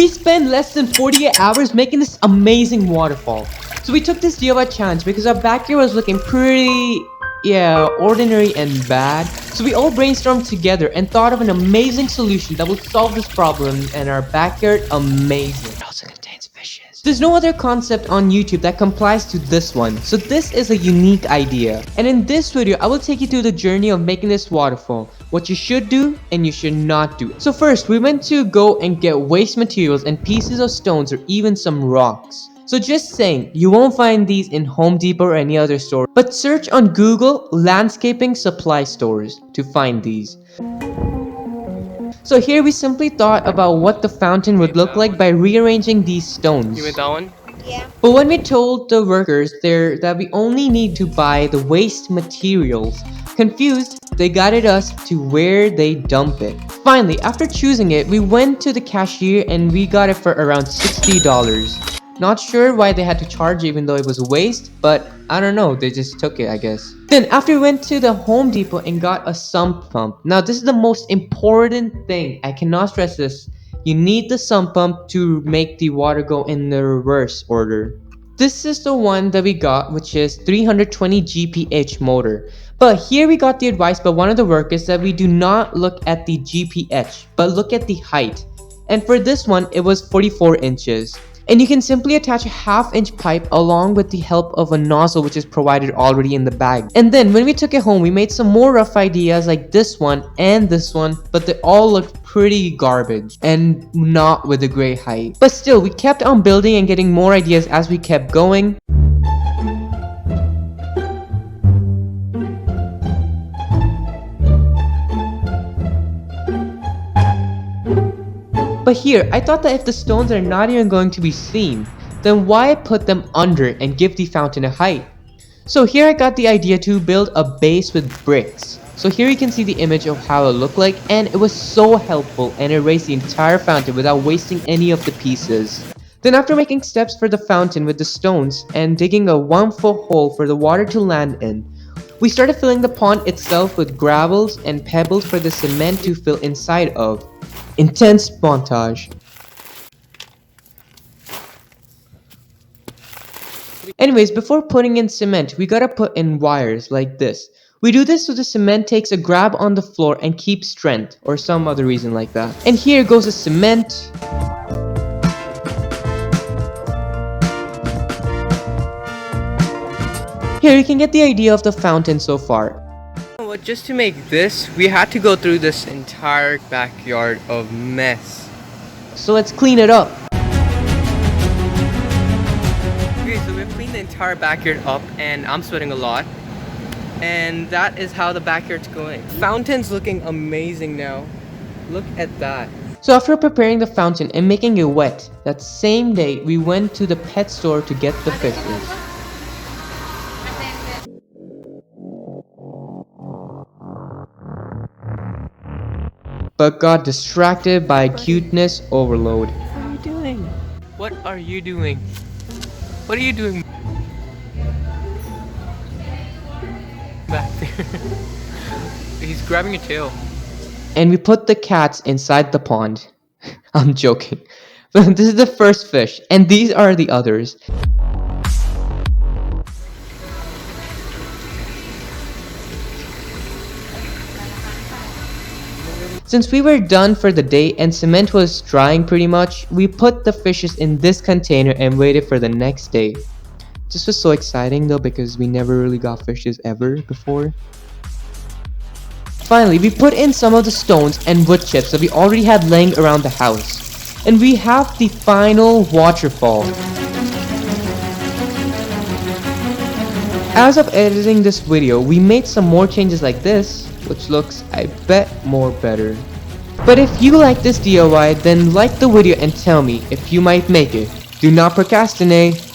We spent less than 48 hours making this amazing waterfall. So we took this DIY challenge because our backyard was looking pretty, ordinary and bad. So we all brainstormed together and thought of an amazing solution that would solve this problem and our backyard amazing. It also contains fishes. There's no other concept on YouTube that complies to this one. So this is a unique idea. And in this video, I will take you through the journey of making this waterfall. What you should do and you should not do. So first, we went to go and get waste materials and pieces of stones or even some rocks. So just saying, you won't find these in Home Depot or any other store, but search on Google landscaping supply stores to find these. So here we simply thought about what the fountain would look like by rearranging these stones. You want that one? Yeah. But when we told the workers there that we only need to buy the waste materials, confused, they guided us to where they dump it. Finally, after choosing it, we went to the cashier and we got it for around $60. Not sure why they had to charge even though it was waste, but I don't know, they just took it, I guess. Then after we went to the Home Depot and got a sump pump. Now this is the most important thing, I cannot stress this. You need the sump pump to make the water go in the reverse order. This is the one that we got, which is 320 GPH motor. But here we got the advice by one of the workers that we do not look at the GPH, but look at the height. And for this one, it was 44 inches. And you can simply attach a half-inch pipe along with the help of a nozzle which is provided already in the bag. And then when we took it home, we made some more rough ideas like this one and this one, but they all looked pretty garbage and not with a great height. But still, we kept on building and getting more ideas as we kept going. But here, I thought that if the stones are not even going to be seen, then why put them under and give the fountain a height? So here I got the idea to build a base with bricks. So here you can see the image of how it looked like, and it was so helpful and erased the entire fountain without wasting any of the pieces. Then after making steps for the fountain with the stones and digging a 1-foot hole for the water to land in, we started filling the pond itself with gravels and pebbles for the cement to fill inside of. Intense montage. Anyways, before putting in cement, we gotta put in wires like this. We do this so the cement takes a grab on the floor and keeps strength, or some other reason like that. And here goes the cement. Here you can get the idea of the fountain so far. Just to make this, we had to go through this entire backyard of mess. So let's clean it up. Okay, so we've cleaned the entire backyard up and I'm sweating a lot. And that is how the backyard's going. Fountain's looking amazing now. Look at that. So after preparing the fountain and making it wet, that same day we went to the pet store to get the fishes. But got distracted by cuteness overload. What are you doing? What are you doing? What are you doing back there? He's grabbing a tail. And we put the cats inside the pond. I'm joking. But this is the first fish, and these are the others. Since we were done for the day and cement was drying pretty much, we put the fishes in this container and waited for the next day. This was so exciting though because we never really got fishes ever before. Finally, we put in some of the stones and wood chips that we already had laying around the house. And we have the final waterfall. As of editing this video, we made some more changes like this, which looks, I bet, more better. But if you like this DIY, then like the video and tell me if you might make it. Do not procrastinate.